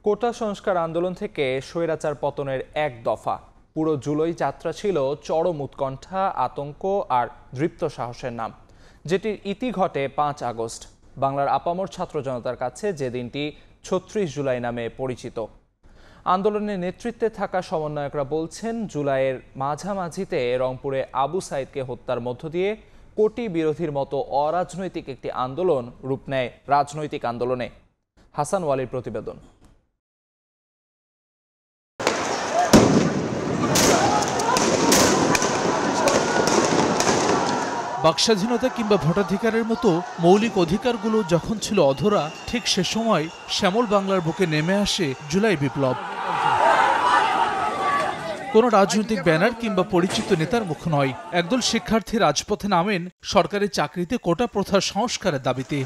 কোটা সংস্কার আন্দোলন থেকে স্বৈরাচার পতনের এক দফা। পুরো জুলাই যাত্রা ছিল চরম উৎকণ্ঠা, আতঙ্ক আর দৃপ্ত সাহসের নাম, যেটির ইতি ঘটে ৫ আগস্ট। বাংলার আপামর ছাত্র জনতার কাছে যে দিনটি ৩৬ জুলাই নামে পরিচিত। আন্দোলনের নেতৃত্বে থাকা সমন্বয়করা বলছেন, জুলাইয়ের মাঝামাঝিতে রংপুরে আবু সাইদকে হত্যার মধ্য দিয়ে কোটি বিরোধীর মতো অরাজনৈতিক একটি আন্দোলন রূপ নেয় রাজনৈতিক আন্দোলনে। হাসান ওয়ালির প্রতিবেদন। বাকস্বাধীনতা কিংবা ভোটাধিকারের মতো মৌলিক অধিকারগুলো যখন ছিল অধরা, ঠিক সে সময় শ্যামল বাংলার বুকে নেমে আসে জুলাই বিপ্লব। কোনো রাজনৈতিক ব্যানার কিংবা পরিচিত নেতার মুখ নয়, একদল শিক্ষার্থী রাজপথে নামেন সরকারি চাকরিতে কোটা প্রথা সংস্কারের দাবিতে।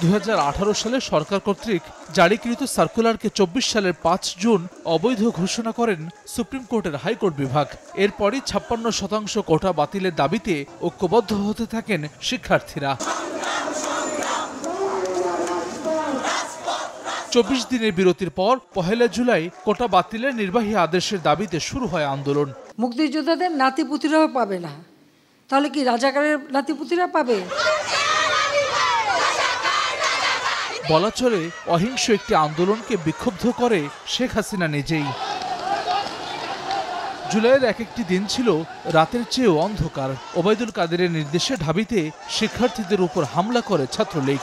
২০১৮ সালে সরকার কর্তৃক জারিকৃত সার্কুলারকে ২৪ সালের ৫ জুন অবৈধ ঘোষণা করেন সুপ্রিম কোর্টের হাইকোর্ট বিভাগ। এরপরই ৫৬% কোটা বাতিলের দাবিতে ঐক্যবদ্ধ হতে থাকেন শিক্ষার্থীরা। ২৪ দিনের বিরতির পর ১ জুলাই কোটা বাতিলের নির্বাহী আদেশের দাবিতে শুরু হয় আন্দোলন। মুক্তিযোদ্ধাদের নাতিপুতিরাও পাবে না, তাহলে কি রাজাকারের নাতিপুতিরা পাবে? বলা চলে, অহিংস একটি আন্দোলনকে বিক্ষুব্ধ করে শেখ হাসিনা নিজেই। জুলাইয়ের এক একটি দিন ছিল রাতের চেয়েও অন্ধকার। ওবায়দুল কাদেরের নির্দেশে ঢাবিতে শিক্ষার্থীদের উপর হামলা করে ছাত্রলীগ।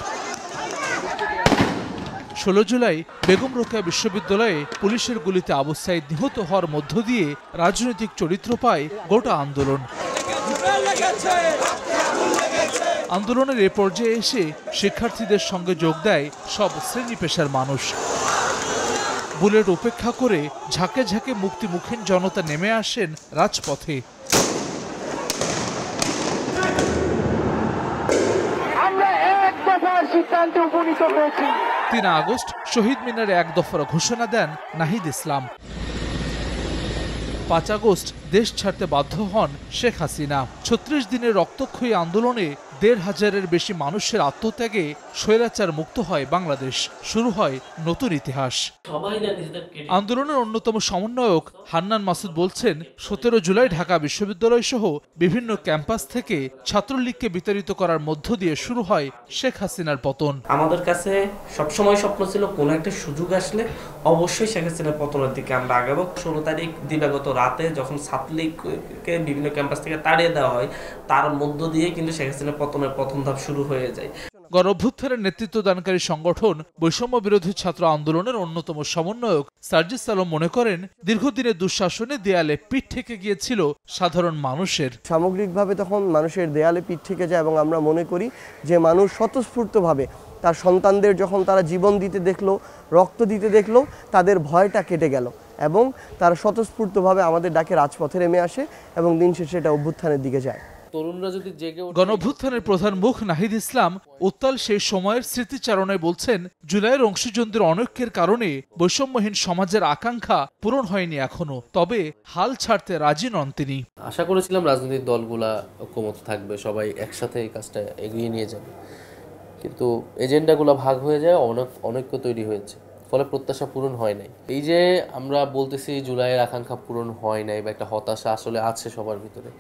১৬ জুলাই বেগম রোকেয়া বিশ্ববিদ্যালয়ে পুলিশের গুলিতে আবু সাইদ নিহত হওয়ার মধ্য দিয়ে রাজনৈতিক চরিত্র পায় গোটা আন্দোলন। আন্দোলনের এ পর্যায়ে এসে শিক্ষার্থীদের সঙ্গে যোগ দেয় সব শ্রেণী পেশার মানুষ। বুলেট উপেক্ষা করে ঝাঁকে ঝাঁকে মুক্তিমুখীন জনতা নেমে আসেন রাজপথে। আমরা এক দফার সিদ্ধান্তে উপনীত হয়েছি। ৩ আগস্ট শহীদ মিনারে এক দফার ঘোষণা দেন নাহিদ ইসলাম। ৫ আগস্ট দেশ ছাড়তে বাধ্য হন শেখ হাসিনা। ৩৬ দিনের রক্তক্ষয়ী আন্দোলনে ১৫০০০-এর বেশি মানুষের আত্মত্যাগে স্বৈরাচার মুক্ত হয় বাংলাদেশ। শুরু হয় নতুন ইতিহাস। আন্দোলনের অন্যতম সমন্বয়ক হান্নান মাসুদ বলছেন, ১৭ জুলাই ঢাকা বিশ্ববিদ্যালয় সহ বিভিন্ন ক্যাম্পাস থেকে ছাত্রলীগকে বিতাড়িত করার মধ্য দিয়ে শুরু হয় শেখ হাসিনার পতন। আমাদের কাছে সবসময় স্বপ্ন ছিল, কোনো একটা সুযোগ আসলে অবশ্যই শেখ হাসিনার পতনের দিকে আমরা আগাবো। ১৬ তারিখ দিবাগত রাতে যখন ছাত্রলীগকে বিভিন্ন ক্যাম্পাস থেকে তাড়িয়ে দেওয়া হয়, তার মধ্য দিয়ে কিন্তু শেখ হাসিনার পতনের প্রথম ধাপ শুরু হয়ে যায়। গণঅভ্যুত্থানের নেতৃত্বদানকারী সংগঠন বৈষম্য বিরোধী ছাত্র আন্দোলনের অন্যতম সমন্বয়ক সার্জিস আলম মনে করেন, দীর্ঘদিনের দুঃশাসনে দেয়ালে পিঠ ঠেকে গিয়েছিল সাধারণ মানুষের। সামগ্রিকভাবে তখন মানুষের দেয়ালে পিঠ ঠেকে যায় এবং আমরা মনে করি যে মানুষ স্বতঃস্ফূর্তভাবে তার সন্তানদের যখন তারা জীবন দিতে দেখলো, রক্ত দিতে দেখলো, তাদের ভয়টা কেটে গেল এবং তারা স্বতঃস্ফূর্তভাবে আমাদের ডাকে রাজপথে নেমে আসে এবং দিন শেষে এটা অভ্যুত্থানের দিকে যায়। গণঅভ্যুত্থানের প্রধান মুখ নাহিদ ইসলাম উত্তাল সেই সময়ের স্মৃতিচারণায় বলছেন, জুলাইয়ের অংশীজনদের অনৈক্যের কারণে বৈষম্যহীন সমাজের আকাঙ্ক্ষা পূরণ হয়নি এখনো, তবে হাল ছাড়তে রাজি নন তিনি। আশা করেছিলাম রাজনৈতিক দলগুলা ঐক্যমত থাকবে, সবাই একসাথে এই কাজটা এগিয়ে নিয়ে যাবে, কিন্তু এজেন্ডাগুলো ভাগ হয়ে যায়, অনৈক্য তৈরি হয়েছে, ফলে প্রত্যাশা পূরণ হয় নাই। এই যে আমরা বলতেছি জুলাইয়ের আকাঙ্ক্ষা পূরণ হয় নাই বা একটা হতাশা আসলে আছে সবার ভিতরে,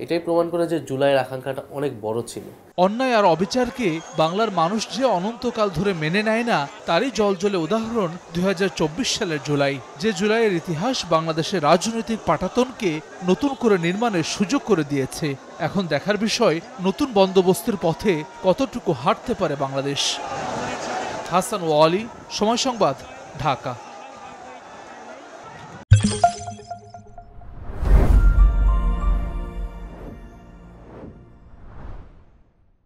এটাই প্রমাণ করে যে জুলাইয়ের আকাঙ্ক্ষাটা অনেক বড় ছিল। অন্যায় আর অবিচারকে বাংলার মানুষ যে অনন্তকাল ধরে মেনে নেয় না, তারই জলজলে উদাহরণ ২০২৪ সালের জুলাই। যে জুলাইয়ের ইতিহাস বাংলাদেশের রাজনৈতিক পাটাতনকে নতুন করে নির্মাণের সুযোগ করে দিয়েছে। এখন দেখার বিষয়, নতুন বন্দোবস্তের পথে কতটুকু হাঁটতে পারে বাংলাদেশ। হাসান ওয়ালি, সময় সংবাদ, ঢাকা।